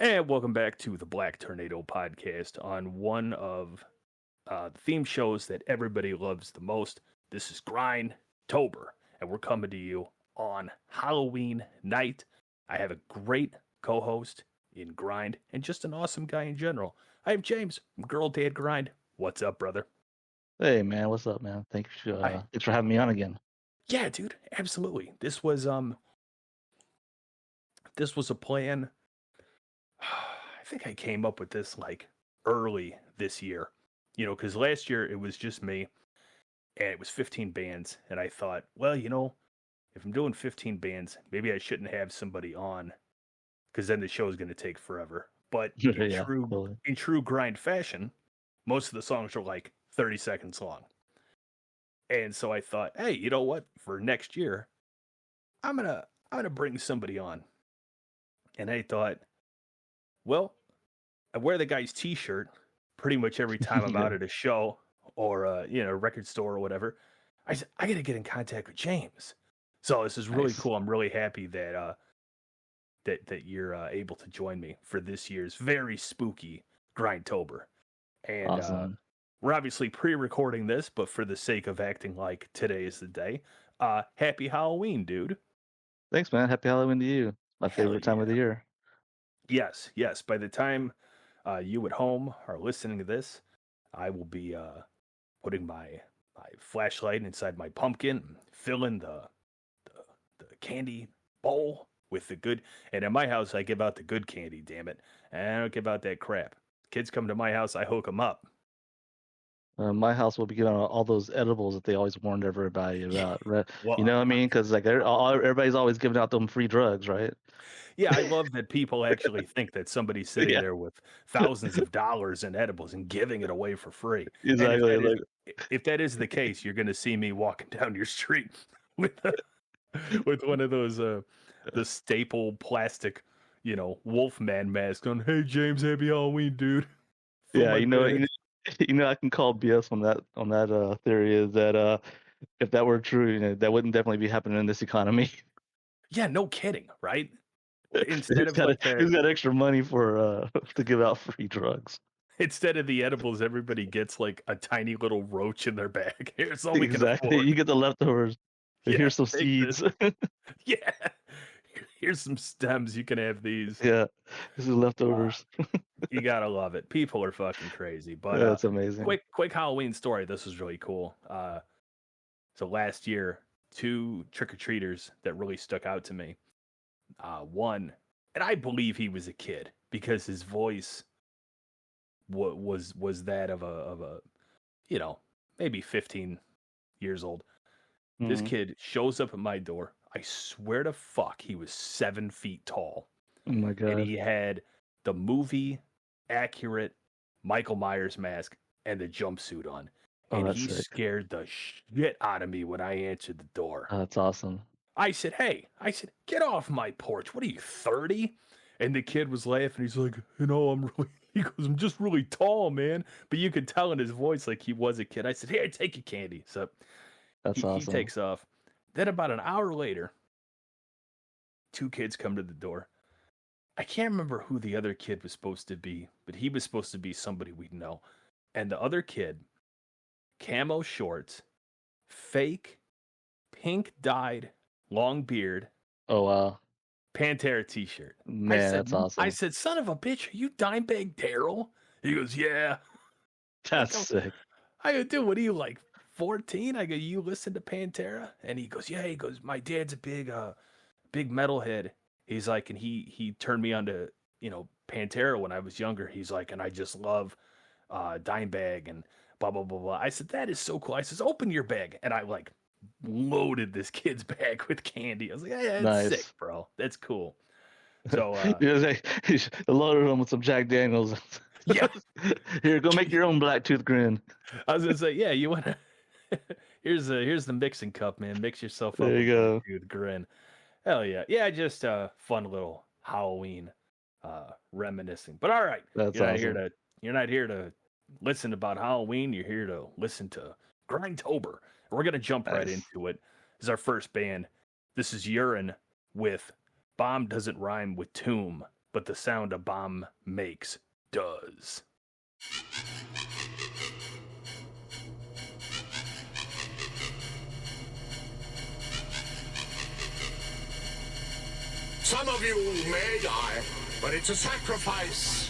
And welcome back to the Black Tornado podcast on one of the theme shows that everybody loves the most. This is GRINDTOBER, and we're coming to you on Halloween night. I have a great co-host in Grind and just an awesome guy in general. I am James, Girl Dad Grind. What's up, brother? Hey man, what's up, man? Thanks for having me on again. Yeah, dude, absolutely. This was a plan. I think I came up with this like early this year, because last year it was just me and it was 15 bands. And I thought, well, if I'm doing 15 bands, maybe I shouldn't have somebody on because then the show is going to take forever. But in true grind fashion, most of the songs are like 30 seconds long. And so I thought, hey, you know what? For next year, I'm gonna bring somebody on. And I thought, well, I wear the guy's t-shirt pretty much every time I'm out at a show or a record store or whatever. I said, I gotta get in contact with James. So this is really cool. I'm really happy that that you're able to join me for this year's very spooky GRINDTOBER. And awesome. We're obviously pre-recording this, but for the sake of acting like today is the day, happy Halloween, dude. Thanks, man. Happy Halloween to you. My favorite time of the year. Yes. By the time you at home are listening to this, I will be putting my flashlight inside my pumpkin, filling the candy bowl with the good. And in my house, I give out the good candy. Damn it, and I don't give out that crap. Kids come to my house, I hook them up. My house will be giving out all those edibles that they always warned everybody about. Right? Well, you know what I mean? Because like everybody's always giving out them free drugs, right? Yeah, I love that people actually think that somebody's sitting there with thousands of dollars in edibles and giving it away for free. Exactly. If that is the case, you're going to see me walking down your street with one of those the staple plastic, Wolfman mask on. Hey James, happy Halloween, dude. Yeah, I can call BS on that theory. Is that if that were true, that wouldn't definitely be happening in this economy. Yeah, no kidding, right? Instead of who's got extra money for to give out free drugs? Instead of the edibles, everybody gets like a tiny little roach in their bag. Here's all we can afford. You get the leftovers. Here's some seeds. Yeah. Here's some stems. You can have these. Yeah. This is leftovers. You gotta love it. People are fucking crazy. But that's amazing. Quick Halloween story. This is really cool. So last year, 2 trick-or-treaters that really stuck out to me. One, and I believe he was a kid because his voice was that of a maybe 15 years old. Mm-hmm. This kid shows up at my door. I swear to fuck, he was 7 feet tall. Oh my god! And he had the movie accurate Michael Myers mask and the jumpsuit on. And he scared the shit out of me when I answered the door. Oh, that's awesome. I said, get off my porch. What are you, 30? And the kid was laughing. He's like, I'm just really tall, man. But you could tell in his voice like he was a kid. I said, hey, take your candy. So that's awesome. He takes off. Then about an hour later, 2 kids come to the door. I can't remember who the other kid was supposed to be, but he was supposed to be somebody we'd know. And the other kid, camo shorts, fake, pink dyed, long beard. Oh, wow. Pantera t-shirt. Man, that's awesome. I said, son of a bitch, are you Dimebag Daryl? He goes, yeah. That's sick. I go, dude, what are you, like 14? I go, you listen to Pantera? And he goes, yeah. He goes, my dad's a big metalhead. He's like, and he turned me on to, Pantera when I was younger. He's like, and I just love Dimebag and blah, blah, blah, blah. I said, that is so cool. I says, open your bag. And I like loaded this kid's bag with candy. I was like, yeah, that's sick, bro. That's cool. So loaded them with some Jack Daniels. Yeah. Here, go make your own black tooth grin. I was gonna say, yeah, you wanna here's the mixing cup, man. Mix yourself up. There you go. Tooth grin. Hell yeah. Yeah, just a fun little Halloween reminiscing. But all right. That's awesome. You're not here to listen about Halloween, you're here to listen to GRINDTOBER. We're going to jump right into it. This is our first band. This is Urine with Bomb Doesn't Rhyme with Tomb, but the sound a bomb makes does. Some of you may die, but it's a sacrifice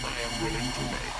I am willing to make.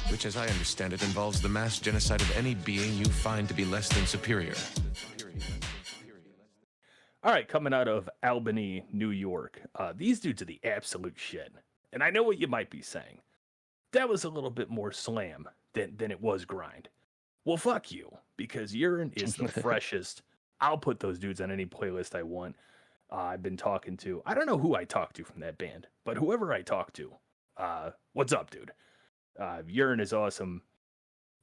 Which, as I understand it, involves the mass genocide of any being you find to be less than superior. All right, coming out of Albany, New York, these dudes are the absolute shit. And I know what you might be saying. That was a little bit more slam than it was grind. Well, fuck you, because Urine is the freshest. I'll put those dudes on any playlist I want. I've been talking to, I don't know who I talked to from that band, but whoever I talked to, what's up, dude? Urine is awesome.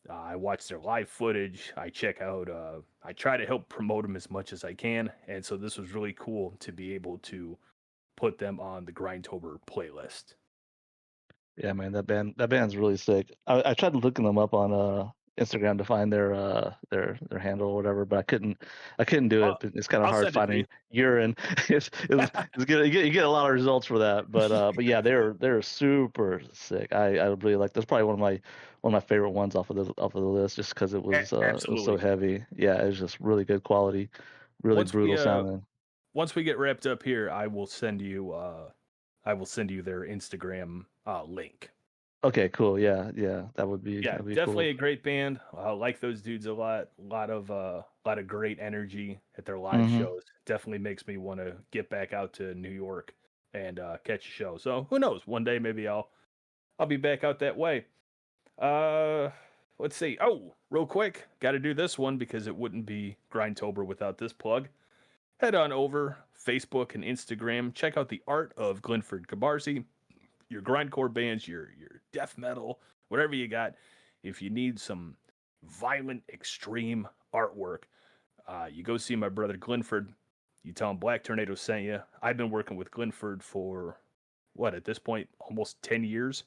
I watch their live footage. I check out, I try to help promote them as much as I can. And so this was really cool to be able to put them on the GRINDTOBER playlist. Yeah, man, that band's really sick. I tried looking them up on Instagram to find their handle or whatever, but I couldn't do it. It's kind of hard finding Urine. It's good. You get a lot of results for that, but yeah, they're super sick. I really like. That's probably one of my favorite ones off of the list, just because it was so heavy. Yeah, it was just really good quality, really brutal sounding. Once we get wrapped up here, I will send you their Instagram link. Okay, cool. Yeah, that would be Definitely cool. a great band. I like those dudes a lot. Lot of great energy at their live shows. Definitely makes me want to get back out to New York and catch a show. So who knows? One day maybe I'll be back out that way. Uh, let's see. Oh, real quick, got to do this one because it wouldn't be Grindtober without this plug. Head on over Facebook and Instagram. Check out the art of Glenford Cabarsi. Your grindcore bands, your death metal, whatever you got. If you need some violent, extreme artwork, you go see my brother Glenford. You tell him Black Tornado sent you. I've been working with Glenford for what at this point almost 10 years.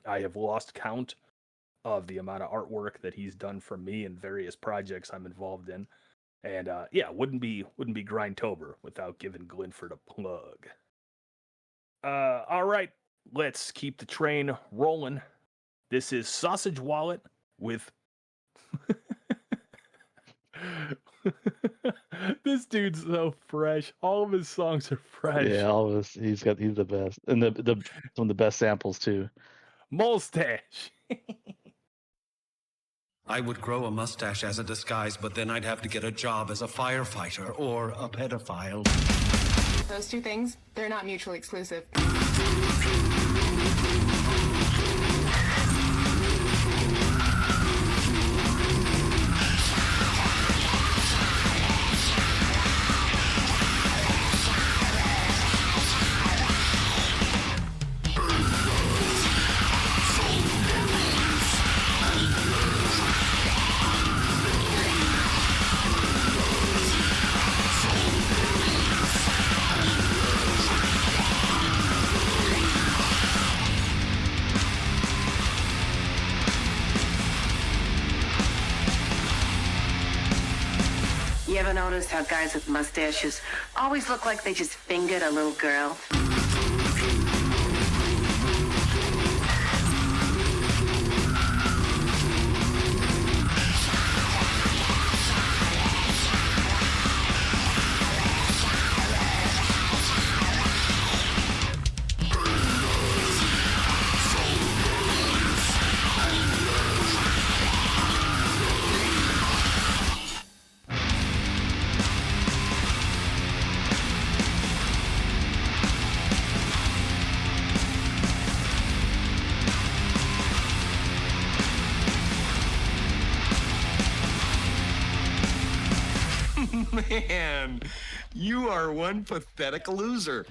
I have lost count of the amount of artwork that he's done for me and various projects I'm involved in. And wouldn't be Grindtober without giving Glenford a plug. All right, let's keep the train rolling. This is Sausage Wallet with. This dude's so fresh. All of his songs are fresh. Yeah, all of his. He's the best, and the some of the best samples too. Mustache. I would grow a mustache as a disguise, but then I'd have to get a job as a firefighter or a pedophile. Those two things, they're not mutually exclusive. You ever notice how guys with mustaches always look like they just fingered a little girl? Man, you are one pathetic loser.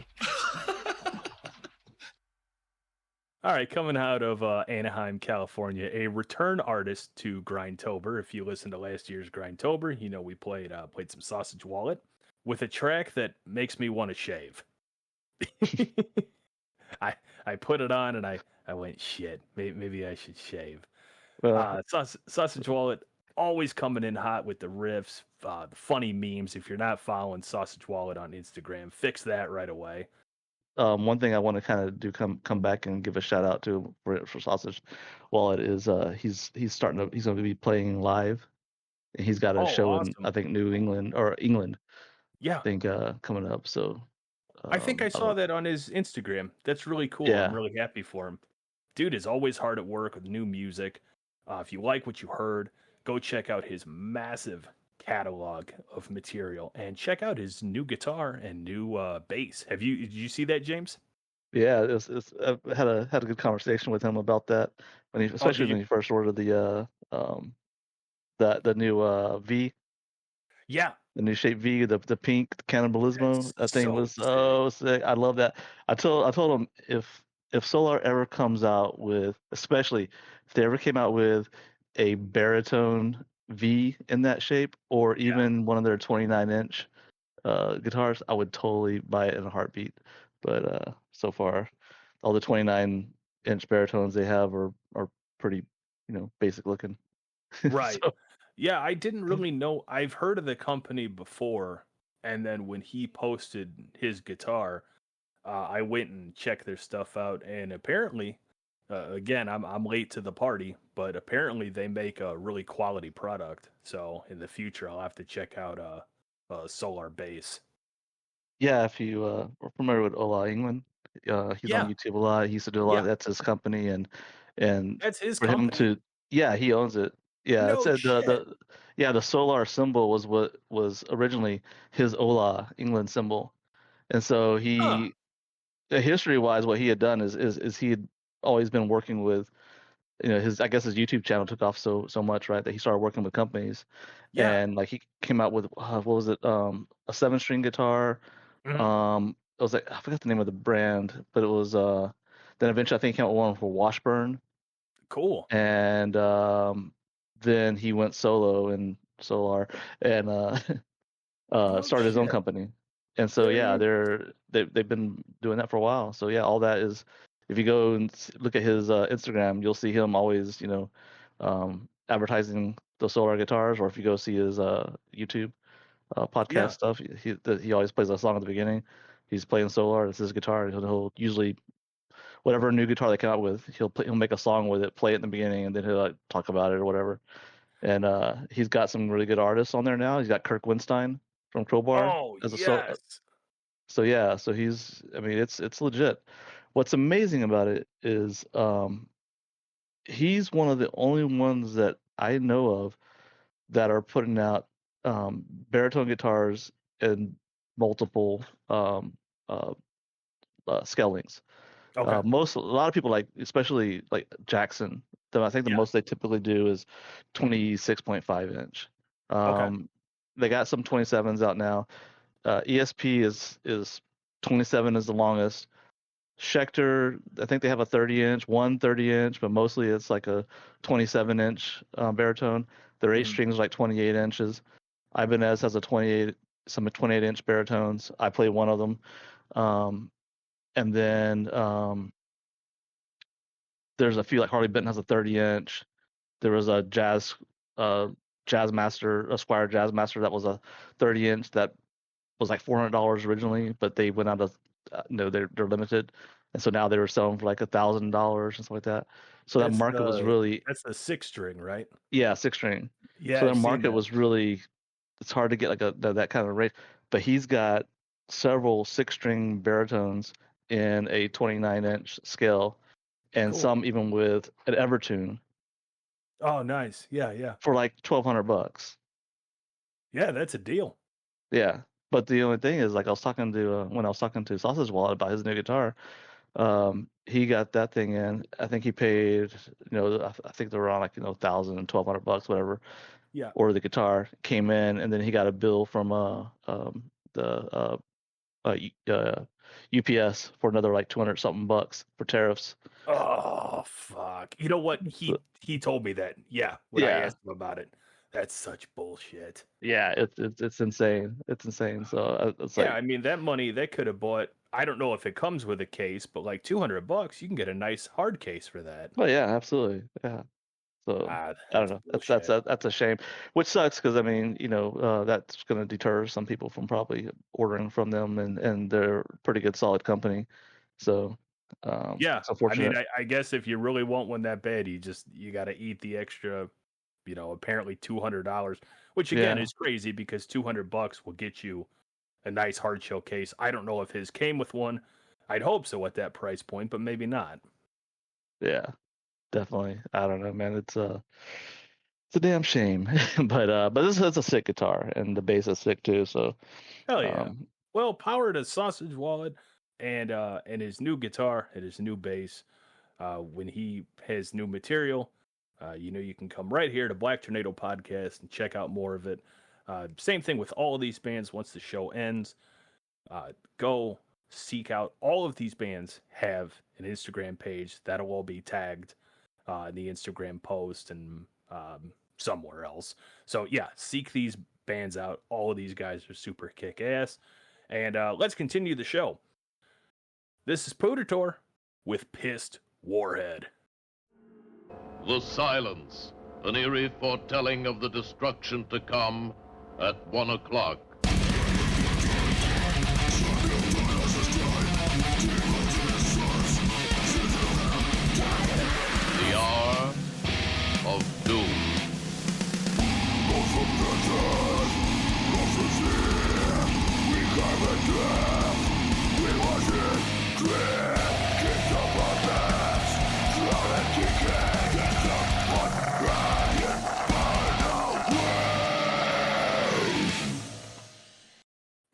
All right, coming out of Anaheim, California, a return artist to Grindtober. If you listened to last year's Grindtober, you know we played some Sausage Wallet with a track that makes me want to shave. I put it on and I went, shit, maybe I should shave. Sausage Wallet always coming in hot with the riffs, the funny memes. If you're not following Sausage Wallet on Instagram, fix that right away. One thing I want to kind of do come back and give a shout out to for Sausage Wallet is he's going to be playing live. He's got a show awesome. in I think New England or England. Yeah, I think coming up. So I think I saw that on his Instagram. That's really cool. Yeah. I'm really happy for him. Dude is always hard at work with new music. If you like what you heard, go check out his massive catalog of material and check out his new guitar and new bass. Did you see that, James? Yeah, I had a good conversation with him about that especially when he first ordered the new V. Yeah. The new shape V, the pink Cannibalismo. That thing was so sick. I love that. I told him if Solar ever comes out with, especially if they ever came out with a baritone V in that shape, or even one of their 29-inch guitars, I would totally buy it in a heartbeat. But so far, all the 29-inch baritones they have are pretty, basic looking. Right. Yeah, I didn't really know. I've heard of the company before, and then when he posted his guitar, I went and checked their stuff out, and apparently, again, I'm late to the party, but apparently they make a really quality product. So in the future, I'll have to check out Solar Bass. Yeah, if you are familiar with Ola England, He's on YouTube a lot. He used to do a lot. That's his company, and That's his for company? him to, yeah, he owns it. Yeah, it No said shit. the solar symbol was what was originally his Ola England symbol, and so history-wise, what he had done is he had always been working with, his his YouTube channel took off so much, right, that he started working with companies, Yeah. and like he came out with what was it, a 7-string guitar, it was like I forgot the name of the brand, but it was then eventually I think he came out with one for Washburn, Cool. and then he went solo in Solar and started his own shit. company. And so yeah, they've been doing that for a while. So yeah, all that is, if you go and look at his Instagram, you'll see him always, advertising the Solar guitars, or if you go see his YouTube podcast stuff, he always plays a song at the beginning. He's playing Solar, it's his guitar. He'll usually, whatever new guitar they come out with, he'll make a song with it, play it in the beginning, and then he'll like talk about it or whatever. And he's got some really good artists on there now. He's got Kirk Winstein from Crowbar as a so yeah, so he's, I mean, it's legit. What's amazing about it is he's one of the only ones that I know of that are putting out baritone guitars in multiple scale lengths. Okay. A lot of people, like, especially like Jackson, I think the most they typically do is 26.5 inch. They got some 27s out now. ESP is 27 is the longest. Schecter, I think they have a 30 inch, but mostly it's like a 27 inch baritone. Their 8 strings are like 28 inches. Ibanez has some 28 inch baritones. I play one of them. And then there's a few, like Harley Benton has a 30 inch. There was a Jazz Master, a Squire Jazz Master that was a 30 inch that was like $400 originally, but they went out of, they're limited, and so now they were selling for like $1,000 and stuff like that. So that market was really, that's the 6-string, right? Yeah, 6-string. Yeah. So that market was really, it's hard to get like that kind of rate, but he's got several 6-string baritones in a 29 inch scale, and some even with an Evertune. Oh, nice. Yeah. For like $1,200. Yeah, that's a deal. Yeah. But the only thing is, like, when I was talking to Sausage Wallet about his new guitar, he got that thing in. I think he paid, I think they're around like, $1,000 and $1,200, whatever. Yeah. Or the guitar came in, and then he got a bill from the UPS for another like 200 something bucks for tariffs. Oh fuck! You know what? He told me that. Yeah, when I asked him about it. That's such bullshit. Yeah, it's insane. It's insane. So it's like, I mean, that money they could have bought. I don't know if it comes with a case, but like $200, you can get a nice hard case for that. Oh yeah, absolutely. Yeah. So I don't know. That's a shame, which sucks because I mean, that's going to deter some people from probably ordering from them, and they're a pretty good, solid company. So it's unfortunate. I mean, I guess if you really want one that bad, you got to eat the extra. Apparently $200, which again is crazy because $200 will get you a nice hard shell case. I don't know if his came with one. I'd hope so at that price point, but maybe not. Yeah, definitely. I don't know, man. It's a damn shame, but this is a sick guitar, and the bass is sick too. So hell yeah. Well, power to Sausage Wallet and his new guitar and his new bass. When he has new material. You can come right here to Black Tornado Podcast and check out more of it. Same thing with all of these bands once the show ends. Go seek out all of these bands have an Instagram page. That'll all be tagged in the Instagram post and somewhere else. So yeah, seek these bands out. All of these guys are super kick-ass. And let's continue the show. This is Pudator with Pissed Warhead. The silence, an eerie foretelling of the destruction to come at 1 o'clock. The hour of doom. We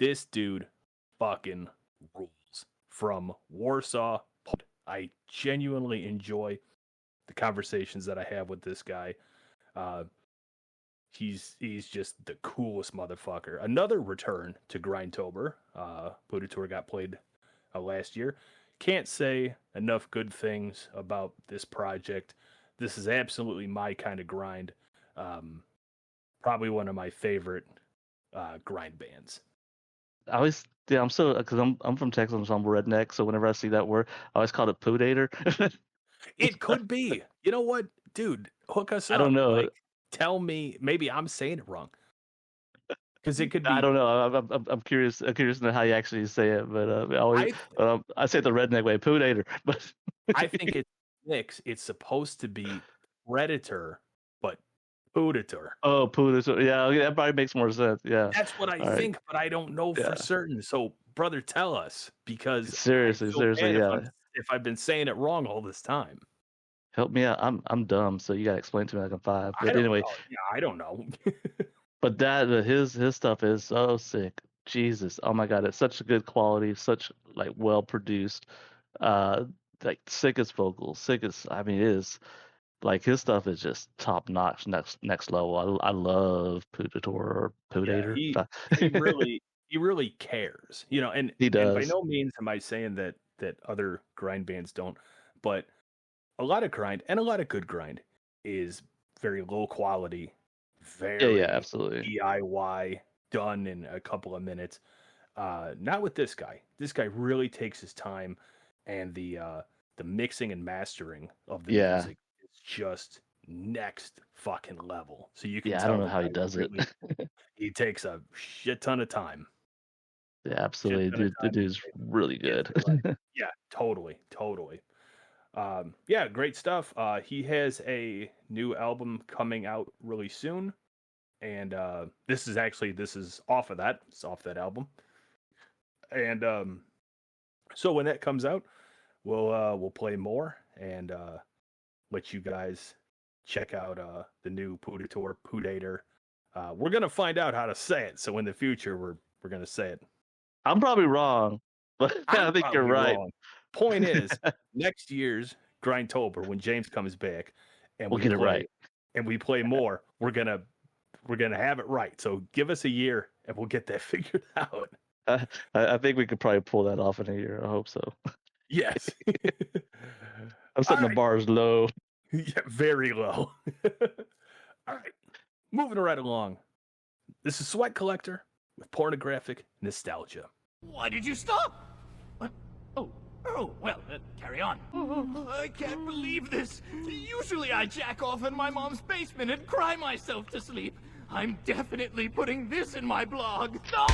this dude fucking rules. From Warsaw, I genuinely enjoy the conversations that I have with this guy. He's just the coolest motherfucker. Another return to GRINDTOBER. Buddha Tour got played last year. Can't say enough good things about this project. This is absolutely my kind of grind. Probably one of my favorite grind bands. I'm so, because I'm from Texas, so I'm redneck. So whenever I see that word, I always call it poodator. It could be. You know what, dude? Hook us up. I don't know. Like, tell me, maybe I'm saying it wrong. Because it could be. I don't know. I'm curious. I'm curious to know how you actually say it, but I say it the redneck way, poodator. But I think it's mix. It's supposed to be predator, but poodator. Oh, poodator. Yeah, that probably makes more sense. Yeah, that's what I think, but I don't know for certain. So, brother, tell us, because seriously, yeah. If I've been saying it wrong all this time, help me out. I'm dumb, so you gotta explain to me like I'm 5. But anyway, I don't know. But his stuff is so sick. Jesus, oh my God, it's such a good quality, such like well produced, like sickest vocals, sickest. I mean, it is like his stuff is just top notch, next level. I love Poodator or Poodator. Yeah, he really cares, you know. And he does. And by no means am I saying that other grind bands don't, but a lot of grind and a lot of good grind is very low quality. Very absolutely DIY, done in a couple of minutes. Not with this guy. This guy really takes his time, and the mixing and mastering of the music is just next fucking level. So you can tell I don't know how he does it. He takes a shit ton of time. Yeah, absolutely. Dude, the dude's really good. Yeah, totally. Yeah, great stuff. He has a new album coming out really soon, and this is off of that. It's off that album, and so when that comes out, we'll play more and let you guys check out the new Poodator. We're gonna find out how to say it, so in the future we're gonna say it. I'm probably wrong, but I think you're right. Wrong. Point is, next year's GRINDTOBER, when James comes back, and we'll get it right, and we play more, we're gonna have it right. So give us a year, and we'll get that figured out. I think we could probably pull that off in a year. I hope so. Yes. I'm setting the bars low. Yeah, very low. All right, moving right along. This is Sweat Collector with Pornographic Nostalgia. Why did you stop? What? Oh, well, carry on. I can't believe this. Usually I jack off in my mom's basement and cry myself to sleep. I'm definitely putting this in my blog. No!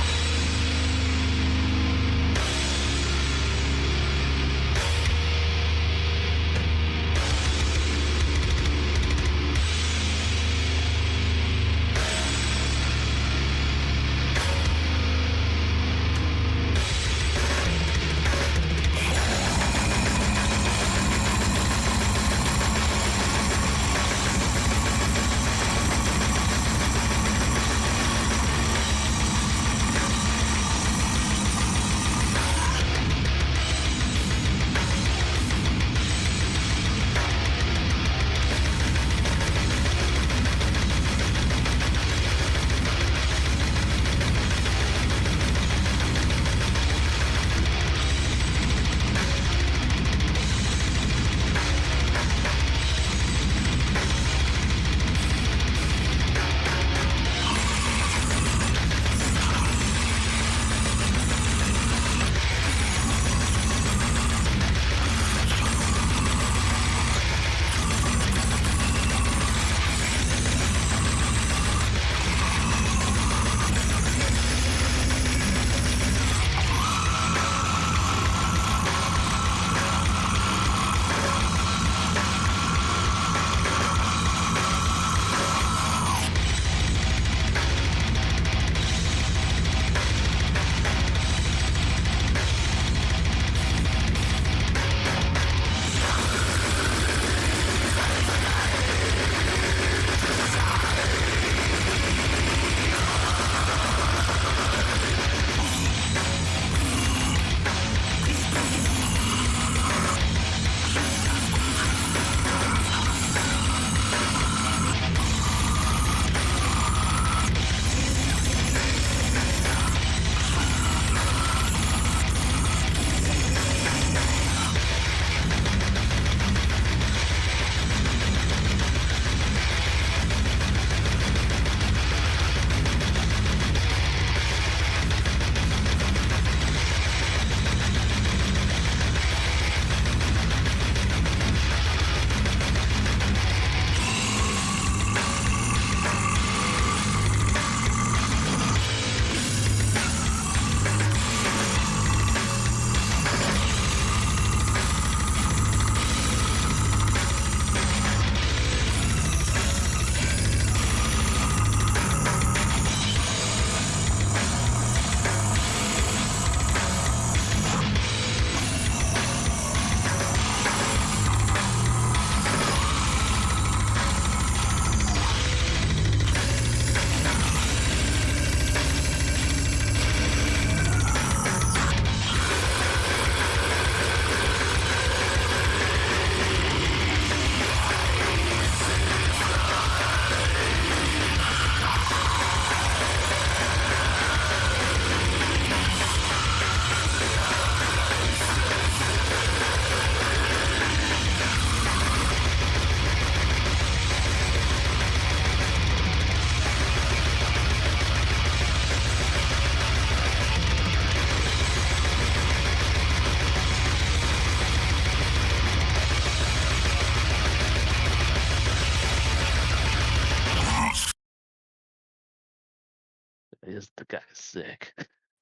is the guy sick.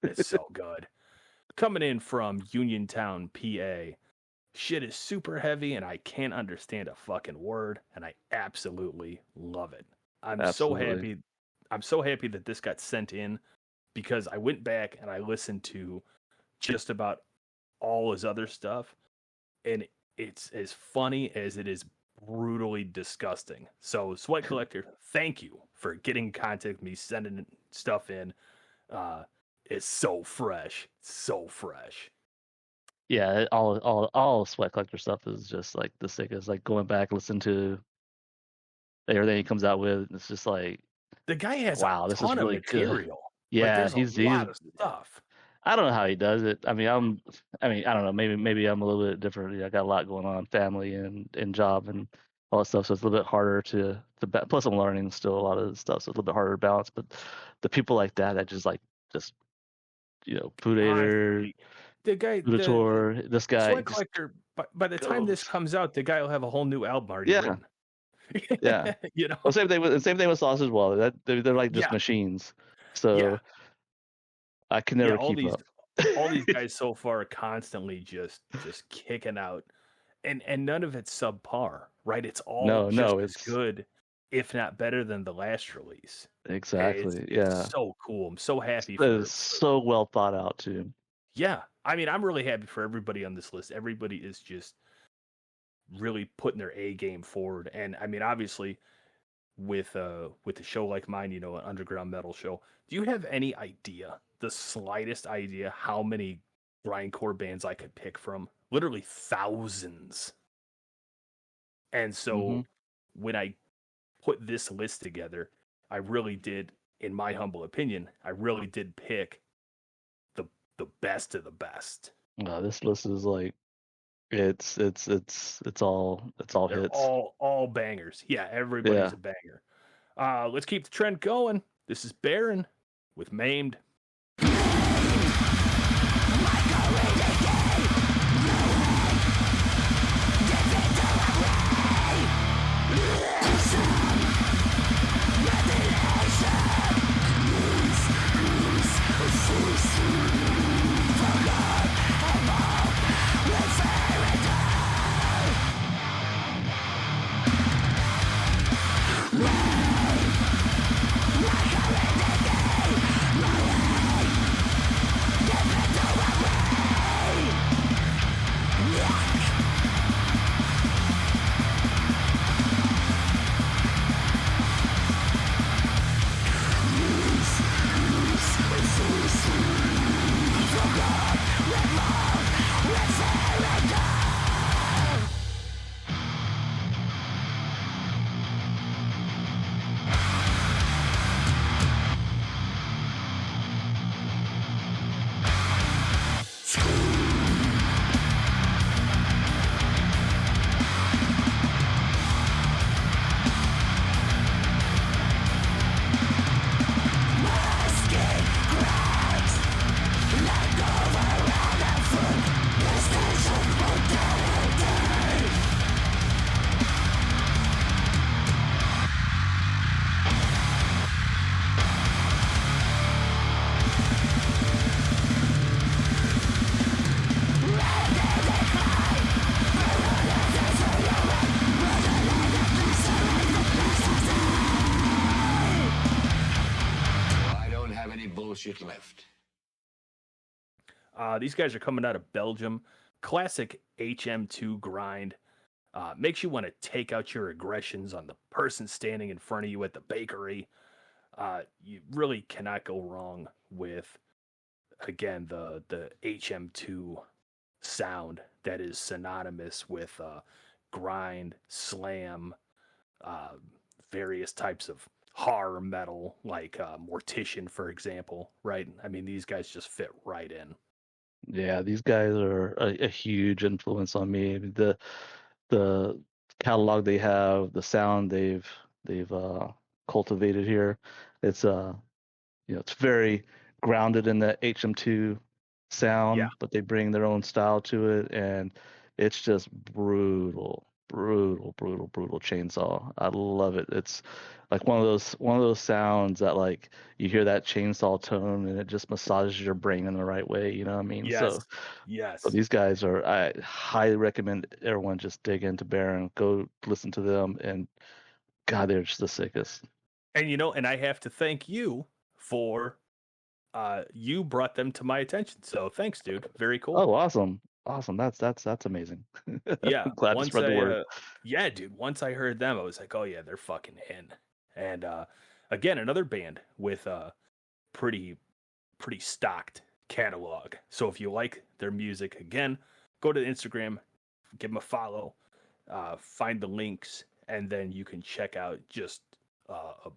It's so good. Coming in from Uniontown, PA. Shit is super heavy and I can't understand a fucking word, and I absolutely love it. Absolutely. I'm so happy that this got sent in, because I went back and I listened to just about all his other stuff, and it's as funny as it is brutally disgusting. So, Sweat Collector, thank you for getting in contact with me, sending stuff in. It's so fresh, so fresh. Yeah, all Sweat Collector stuff is just like the sickest. Like going back, listen to everything he comes out with. It's just like, The guy has wow, a this is ton of really good. material. Like, Yeah, there's a he's lot of stuff. I don't know how he does it. I mean, I don't know. Maybe I'm a little bit different. I got a lot going on, family and job and all that stuff. So it's a little bit harder plus I'm learning still a lot of the stuff. So it's a little bit harder to balance. But the people like that just Pudator, Honestly, the Pudator, this guy, Sweat just Collector, by the time this goes. comes out, the guy will have a whole new album already Yeah, written. yeah. You know? Well, same thing with Sausage Wall. They're like just Yeah. machines. Yeah. So I can never keep up. all these guys so far are constantly just kicking out, and none of it's subpar, right? It's all just as it's good, if not better than the last release. exactly. It's so cool. I'm so happy It for is so well thought out too. Yeah. I mean, I'm really happy for everybody on this list. Everybody is just really putting their A game forward. And I mean, obviously, with a show like mine, an underground metal show, do you have any idea, the slightest idea, how many grindcore bands I could pick from? Literally thousands. And so when I put this list together, I really did, in my humble opinion, I really did pick the best of the best. This list is like it's all They're hits. all bangers. Yeah, everybody's a banger. Let's keep the trend going. This is Baron with Maimed. bullshit left. These guys are coming out of Belgium. Classic HM2 grind. Makes you want to take out your aggressions on the person standing in front of you at the bakery. You really cannot go wrong with, again, the HM2 sound that is synonymous with grind, slam, various types of horror metal, like Mortician, for example, right? I mean, these guys just fit right in. Yeah, these guys are a huge influence on me. The catalog they have, the sound they've cultivated here, it's it's very grounded in the HM2 sound, but they bring their own style to it, and it's just brutal. brutal chainsaw. I love it. It's like one of those sounds that like you hear that chainsaw tone and it just massages your brain in the right way. You know what I mean? So Yes. these guys I highly recommend everyone just dig into Baron, go listen to them, and God, they're just the sickest. And and I have to thank you for you brought them to my attention. So thanks, dude. Very cool. Oh, awesome. That's amazing. Yeah. Glad to spread the word. Yeah, dude. Once I heard them, I was like, oh yeah, they're fucking in. And again, another band with a pretty stocked catalog. So if you like their music, again, go to Instagram, give them a follow, find the links, and then you can check out just a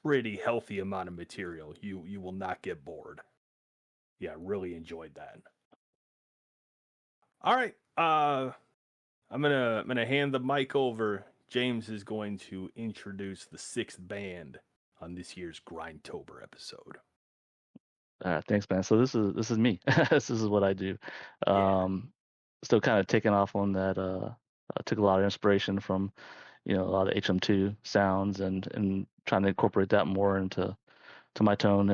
pretty healthy amount of material. You will not get bored. Yeah, really enjoyed that. All right, I'm gonna hand the mic over. James is going to introduce the 6th band on this year's Grindtober episode. All right, thanks, man. So this is me. This is what I do. Still kind of taking off on that. I took a lot of inspiration from, a lot of HM2 sounds and trying to incorporate that more into my tone.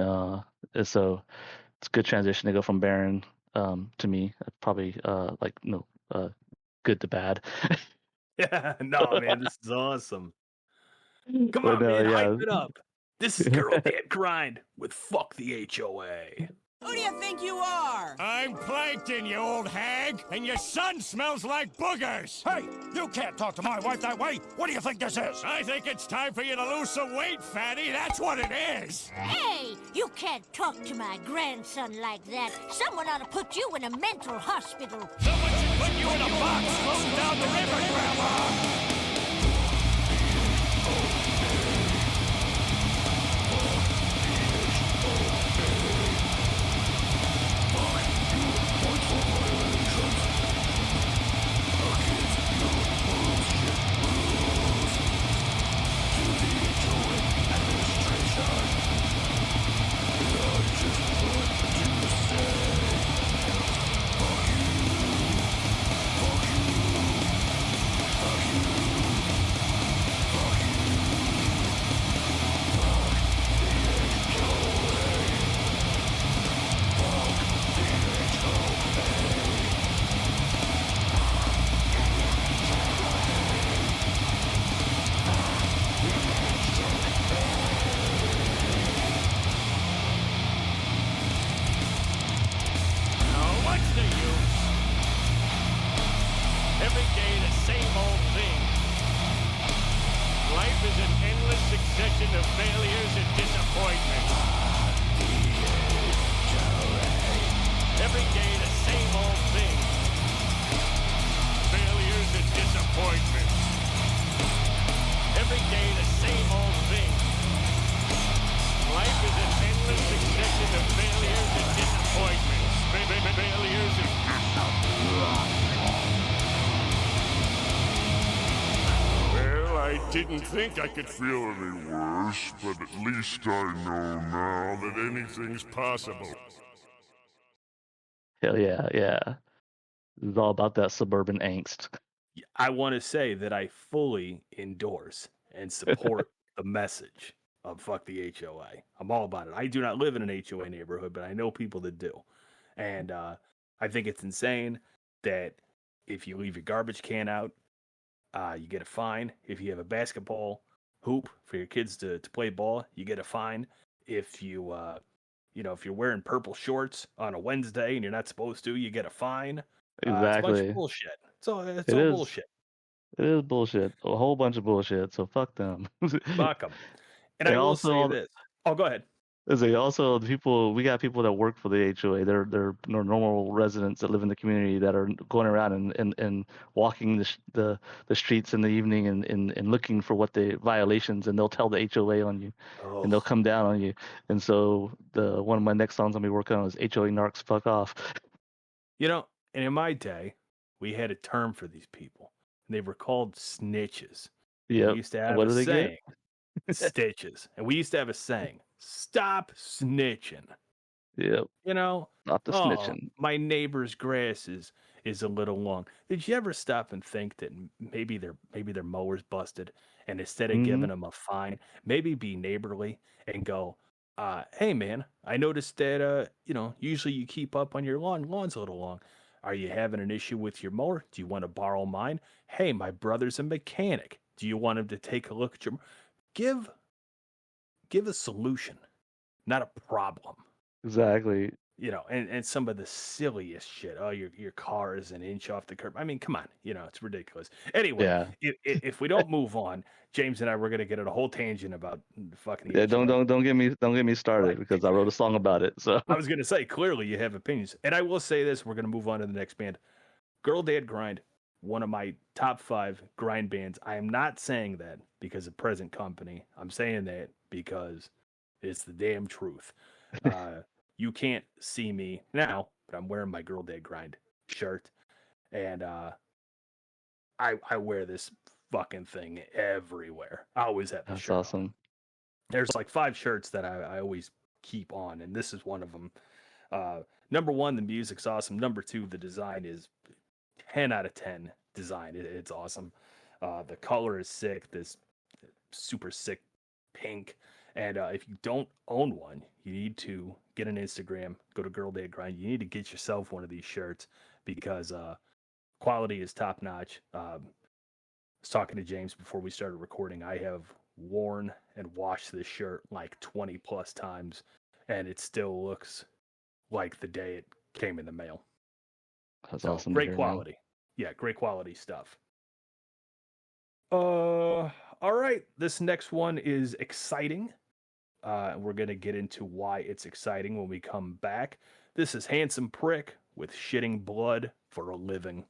So it's a good transition to go from Baron to me. Probably good to bad. Yeah, no, man, this is awesome. Come on, man, hype it up. This is Girl Can't Grind with Fuck the HOA. Who do you think you are? I'm Plankton, you old hag, and your son smells like boogers. Hey, you can't talk to my wife that way. What do you think this is? I think it's time for you to lose some weight, fatty. That's what it is. Hey, you can't talk to my grandson like that. Someone ought to put you in a mental hospital. Someone should put you in a box floating down the river, Grandma. Didn't think I could feel any worse, but at least I know now that anything's possible. Hell yeah, yeah. It's all about that suburban angst. I want to say that I fully endorse and support the message of Fuck the HOA. I'm all about it. I do not live in an HOA neighborhood, but I know people that do. And I think it's insane that if you leave your garbage can out, you get a fine. If you have a basketball hoop for your kids to play ball, you get a fine. If you, if you're wearing purple shorts on a Wednesday and you're not supposed to, you get a fine. Exactly. It's a bunch of bullshit. It's all bullshit. It is bullshit. A whole bunch of bullshit. So fuck them. Fuck them. And I will say this. Oh, go ahead. Also, we got people that work for the HOA. They're normal residents that live in the community that are going around and walking the streets in the evening and looking for what the violations, and they'll tell the HOA on you, and they'll come down on you. And so one of my next songs I'm gonna be working on is HOA narcs fuck off. And in my day, we had a term for these people. They were called snitches. Yeah. We used to have a saying, stitches, and we used to have a saying. Stop snitching. Yep. Not the snitching. My neighbor's grass is is a little long. Did you ever stop and think that maybe their mower's busted, and instead of giving them a fine, maybe be neighborly and go, hey man, I noticed that usually you keep up on your lawn's a little long. Are you having an issue with your mower? Do you want to borrow mine? Hey, my brother's a mechanic. Do you want him to take a look at your give a solution, not a problem. Exactly. And some of the silliest shit. Oh, your car is an inch off the curb. I mean, come on, it's ridiculous. Anyway, if we don't move on, James and I were gonna get on a whole tangent about fucking. Yeah, don't get me started, right? Because I wrote a song about it. So I was gonna say, clearly you have opinions, and I will say this: we're gonna move on to the next band, Girl Dad Grind, one of my top 5 grind bands. I am not saying that because of present company. I'm saying that because it's the damn truth. You can't see me now, but I'm wearing my Girl Dad Grind shirt, and I wear this fucking thing everywhere. I always have the shirt. That's awesome. On. There's like 5 shirts that I always keep on, and this is one of them. Number 1, the music's awesome. Number 2, the design is 10 out of 10 design. It's awesome. The color is sick. This super sick pink. And if you don't own one, you need to get an Instagram, go to Girl Dad Grind. You need to get yourself one of these shirts because quality is top notch. I was talking to James before we started recording. I have worn and washed this shirt like 20 plus times, and it still looks like the day it came in the mail. That's awesome. Great quality. Man. Yeah, great quality stuff. All right. This next one is exciting. We're going to get into why it's exciting when we come back. This is Handsome Prick with Shitting Blood for a Living.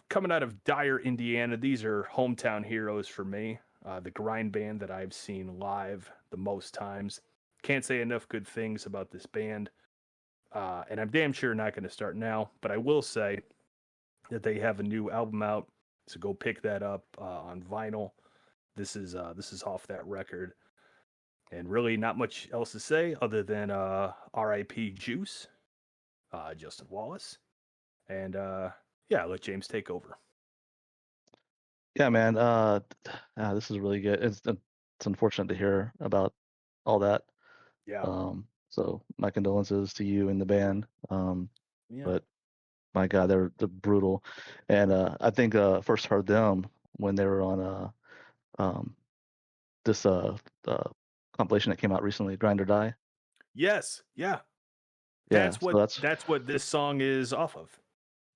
Coming out of Dyer, Indiana, these are hometown heroes for me. The grind band that I've seen live the most times. Can't say enough good things about this band. And I'm damn sure not going to start now, but I will say that they have a new album out, so go pick that up on vinyl. This is off that record. And really not much else to say other than R.I.P. Juice, Justin Wallace. And yeah, let James take over. Yeah, man. This is really good. It's unfortunate to hear about all that. Yeah. So my condolences to you and the band. Yeah. But my God, they're brutal. And I think first heard them when they were on this compilation that came out recently, Grind or Die. Yes. Yeah. Yeah. That's what this song is off of.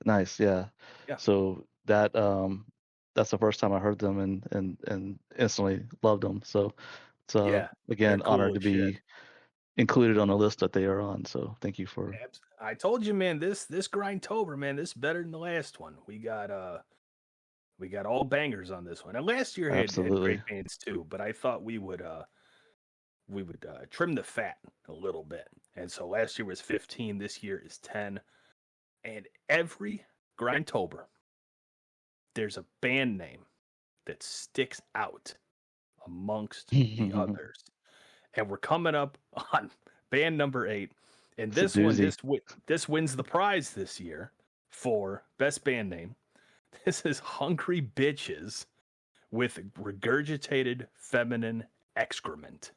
Nice. Yeah. Yeah. So that that's the first time I heard them and instantly loved them. So it's again cool honored to be shit. included on the list that they are on. So thank you for. I told you, man. This Grindtober, man. This is better than the last one. We got all bangers on this one. And last year had great bands too. But I thought we would trim the fat a little bit. And so last year was 15. This year is 10. And every Grindtober, there's a band name that sticks out amongst the others. And we're coming up on band number 8. And this one, this wins the prize this year for best band name. This is Hungry Bitches with Regurgitated Feminine Excrement.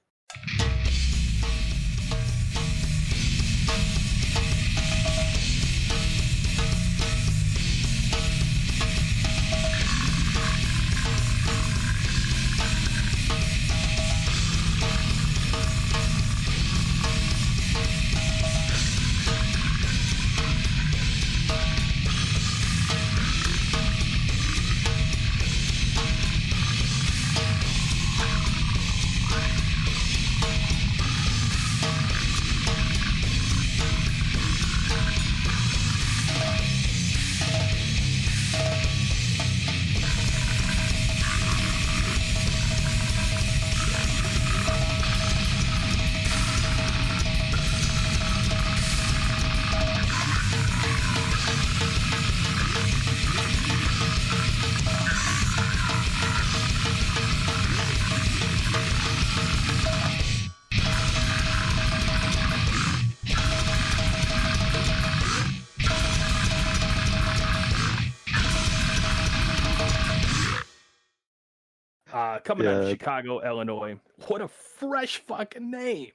Coming out of Chicago, Illinois. What a fresh fucking name.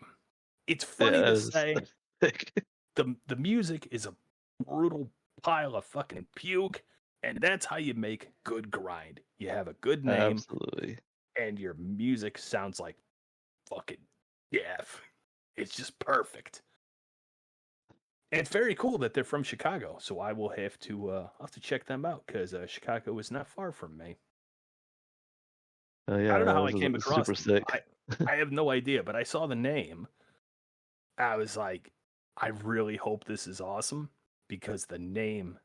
It's funny to say the music is a brutal pile of fucking puke, and that's how you make good grind. You have a good name. Absolutely. And your music sounds like fucking death. It's just perfect. And it's very cool that they're from Chicago, so I will have to check them out because Chicago is not far from me. Yeah, I don't know how I came across super sick. I have no idea, but I saw the name. I was like, I really hope this is awesome because the name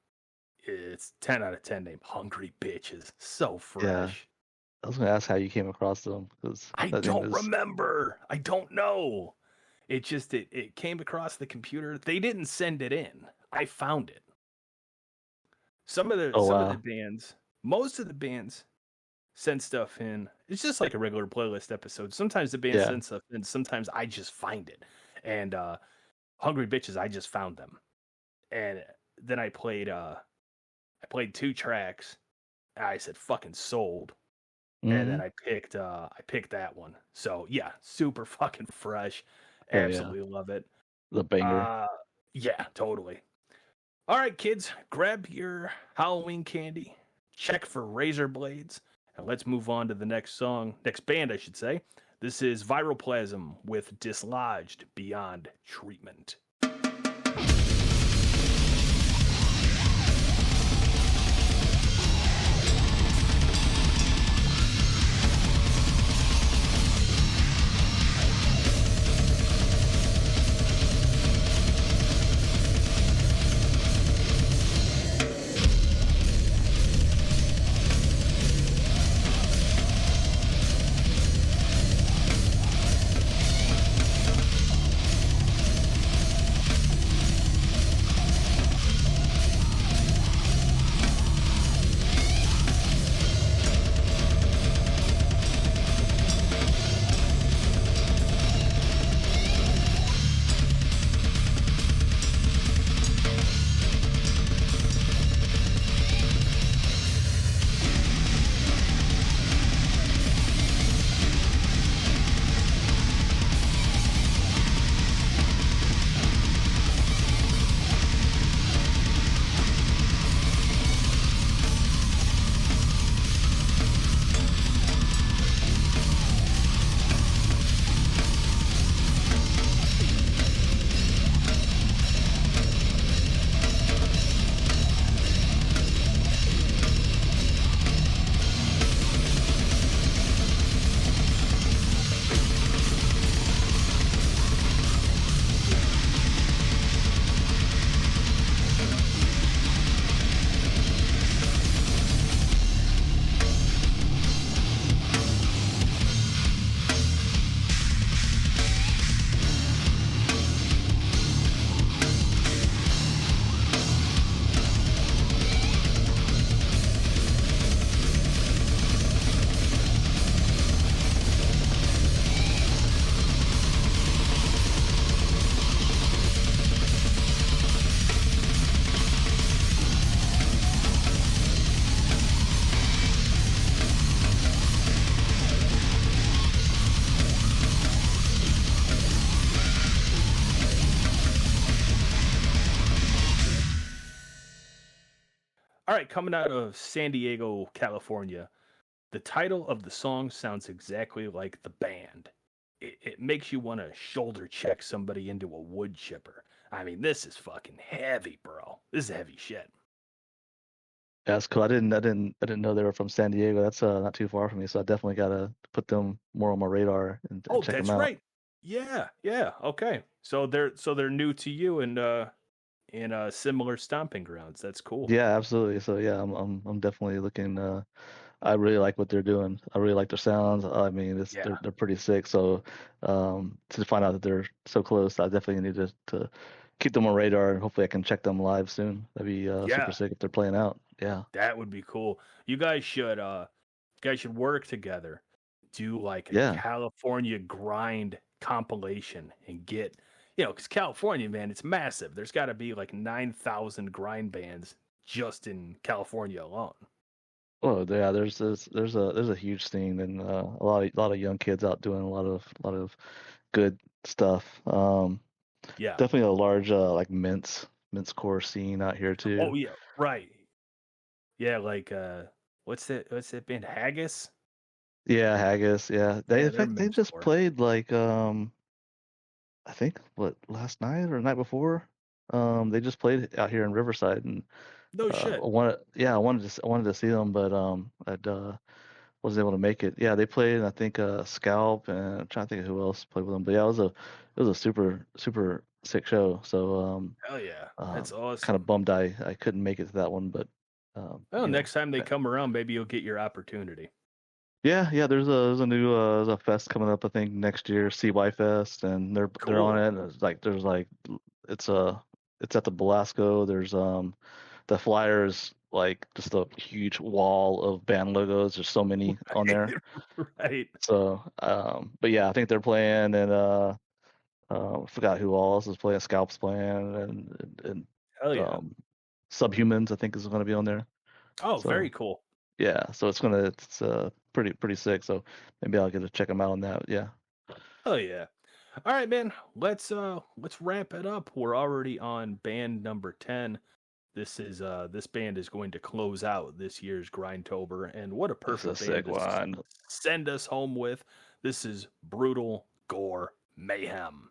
is 10 out of 10 name. Hungry Bitches. So fresh. Yeah. I was going to ask how you came across them. I don't remember. I don't know. It just, it came across the computer. They didn't send it in. I found it. Some of the bands, most of the bands, send stuff in. It's just like a regular playlist episode. Sometimes the band sends stuff in. Sometimes I just find it. And Hungry Bitches, I just found them. And then I played 2 tracks. And I said fucking sold. Mm-hmm. And then I picked that one. So yeah, super fucking fresh. Absolutely love it. The banger. Yeah, totally. All right, kids, grab your Halloween candy. Check for razor blades. And let's move on to the next band, I should say. This is Viral Plasm with Dislodged Beyond Treatment. All right, coming out of San Diego, California, the title of the song sounds exactly like the band. It makes you want to shoulder check somebody into a wood chipper. I mean, this is fucking heavy, bro. This is heavy shit. Yeah, that's cool. I didn't know they were from San Diego. That's not too far from me, so I definitely gotta put them more on my radar and Oh, check them that's out. right. Yeah, yeah. Okay. So they're new to you and in similar stomping grounds. That's cool. Yeah, absolutely. So yeah, I'm definitely looking. I really like what they're doing. I really like their sounds. I mean, Yeah. they're pretty sick. So to find out that they're so close, I definitely need to keep them on radar, and hopefully I can check them live soon. That'd be super Yeah. sick if they're playing out. Yeah. That would be cool. You guys should work together. Do like a Yeah. California grind compilation and get, because California, man, it's massive. There's got to be like 9,000 grind bands just in California alone. Oh yeah, there's a huge scene and a lot of young kids out doing a lot of good stuff. Yeah. Definitely a large like mince core scene out here too. Oh yeah, right. Yeah, like what's that band, Haggis? Yeah, Haggis. Yeah, Yeah, in they're fact they just mincecore. played like I think last night or the night before. They just played out here in Riverside and No shit. I wanted to see them, but I wasn't able to make it. Yeah, they played, and I think Scalp, and I'm trying to think of who else played with them. But yeah, it was a super sick show. So Hell yeah, that's kind awesome. of bummed I couldn't make it to that one, but Well, next time they come around, maybe you'll get your opportunity. yeah, there's a new there's a fest coming up I think next year, CY Fest, and they're on it. And it's like it's at the Belasco. There's the flyer is like just a huge wall of band logos. There's so many on there. Right. So but yeah, I think they're playing, and I forgot who else is playing. Scalp's playing, and Hell yeah. Subhumans I think is going to be on there. Oh, So very cool. yeah, so it's pretty sick. So maybe I'll get to check them out on that. Yeah. Oh yeah. All right, man. Let's wrap it up. We're already on band number 10. This band is going to close out this year's Grindtober, and what a perfect band sick to one. send us home with. This is Brutal Gore Mayhem.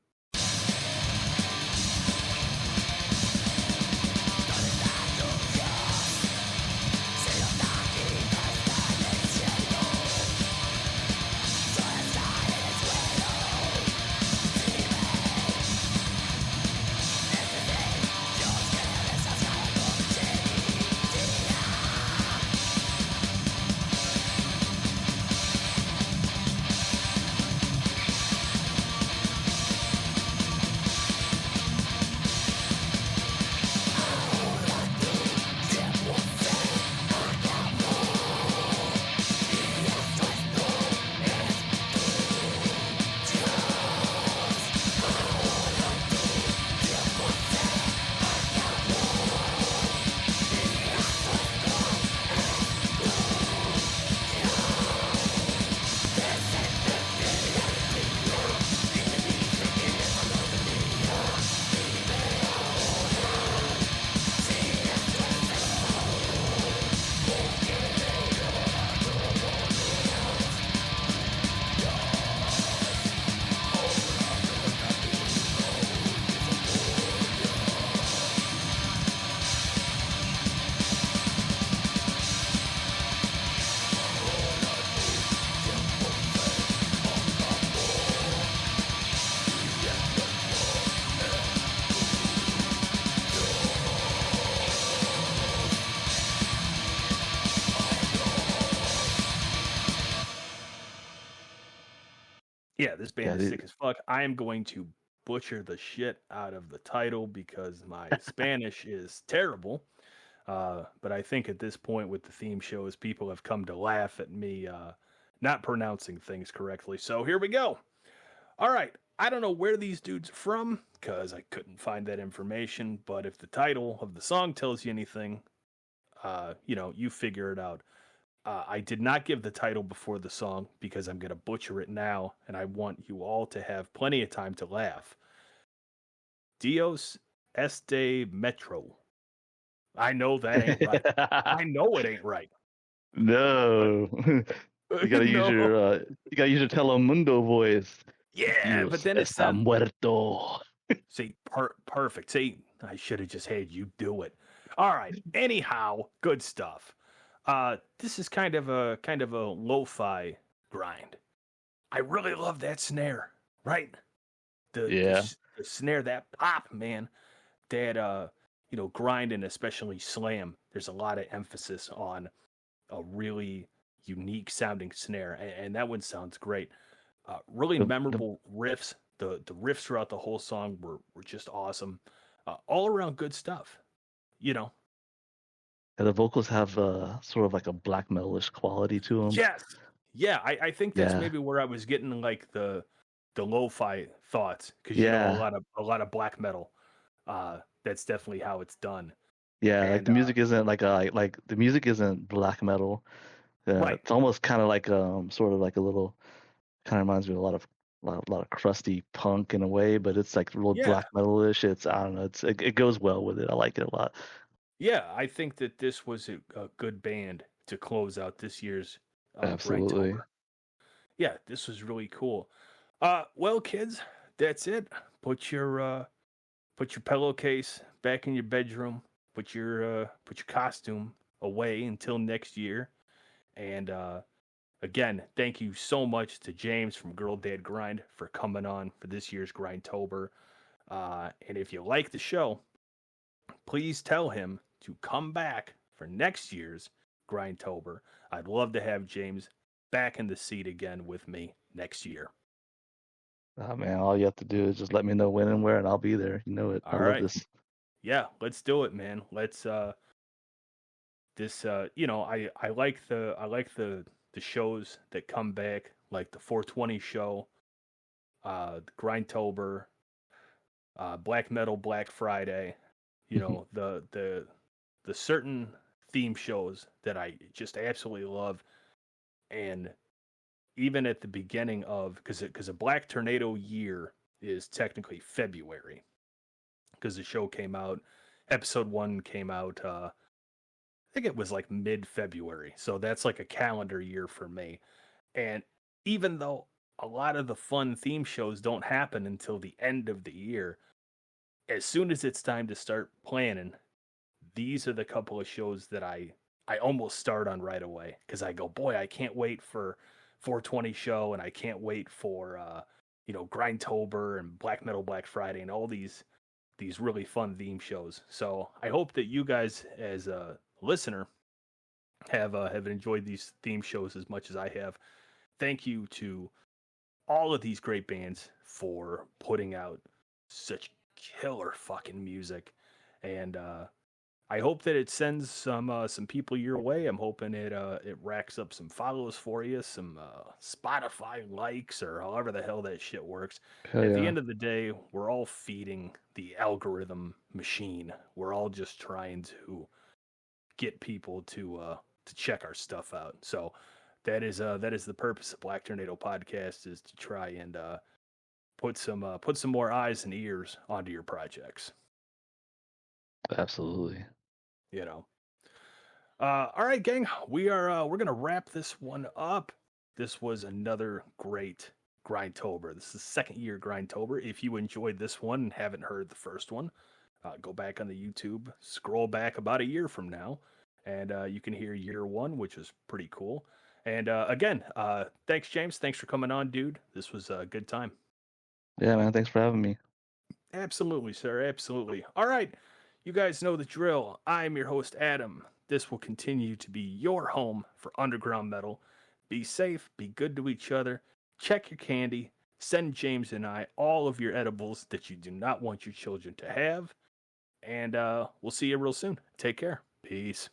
Yeah, this band is sick as fuck. I am going to butcher the shit out of the title because my Spanish is terrible. But I think at this point with the theme shows, people have come to laugh at me not pronouncing things correctly. So here we go. All right. I don't know where these dudes are from because I couldn't find that information. But if the title of the song tells you anything, you figure it out. I did not give the title before the song because I'm going to butcher it now, and I want you all to have plenty of time to laugh. Dios Este Metro. I know that ain't right. I know it ain't right. No. You gotta use your Telemundo voice. Yeah, Dios but then it está sounds muerto. See, perfect. See, I should have just had you do it. All right. Anyhow, good stuff. This is kind of a lo-fi grind. I really love that snare, right? The snare, that pop, man. That grind and especially slam. There's a lot of emphasis on a really unique sounding snare, and that one sounds great. Really memorable riffs. The riffs throughout the whole song were just awesome. All around good stuff, Yeah, the vocals have sort of like a black metalish quality to them. Yes. Yeah, I think that's maybe where I was getting like the lo-fi thoughts, because a lot of black metal. That's definitely how it's done. Yeah, like the music isn't like the music isn't black metal. Right. It's almost kind of like sort of like a little, kind of reminds me of a lot of crusty punk in a way, but it's like real black metalish. I don't know, it goes well with it. I like it a lot. Yeah, I think that this was a good band to close out this year's Absolutely. GRINDTOBER. Yeah, this was really cool. Well, kids, that's it. Put your pillowcase back in your bedroom. Put your costume away until next year. And again, thank you so much to James from Girl Dad Grind for coming on for this year's GRINDTOBER. And if you like the show, please tell him to come back for next year's GRINDTOBER. I'd love to have James back in the seat again with me next year. Oh man, all you have to do is just let me know when and where, and I'll be there. You know it. I love this. Yeah, let's do it, man. Let's I like the shows that come back, like the 420 show, the GRINDTOBER, Black Metal Black Friday, the certain theme shows that I just absolutely love. And even at the beginning of, because a Black Tornado year is technically February, because the show came out, episode 1 came out, I think it was like mid-February. So that's like a calendar year for me. And even though a lot of the fun theme shows don't happen until the end of the year, as soon as it's time to start planning, these are the couple of shows that I almost start on right away, because I go, boy, I can't wait for 420 show, and I can't wait for GRINDTOBER and Black Metal Black Friday and all these really fun theme shows. So I hope that you guys, as a listener, have enjoyed these theme shows as much as I have. Thank you to all of these great bands for putting out such killer fucking music, and I hope that it sends some people your way. I'm hoping it racks up some follows for you, some Spotify likes, or however the hell that shit works. At the end of the day, we're all feeding the algorithm machine. We're all just trying to get people to check our stuff out. So that is the purpose of Black Tornado Podcast, is to try and put some more eyes and ears onto your projects. Absolutely. All right, gang, we're gonna wrap this one up. This was another great GRINDTOBER. This is the second year GRINDTOBER. If you enjoyed this one and haven't heard the first one, go back on the YouTube, scroll back about a year from now, and you can hear year 1, which was pretty cool. And again, thanks, James. Thanks for coming on, dude. This was a good time. Yeah, man. Thanks for having me. Absolutely, sir. Absolutely. All right. You guys know the drill. I'm your host, Adam. This will continue to be your home for underground metal. Be safe, be good to each other, check your candy, send James and I all of your edibles that you do not want your children to have, and we'll see you real soon. Take care. Peace.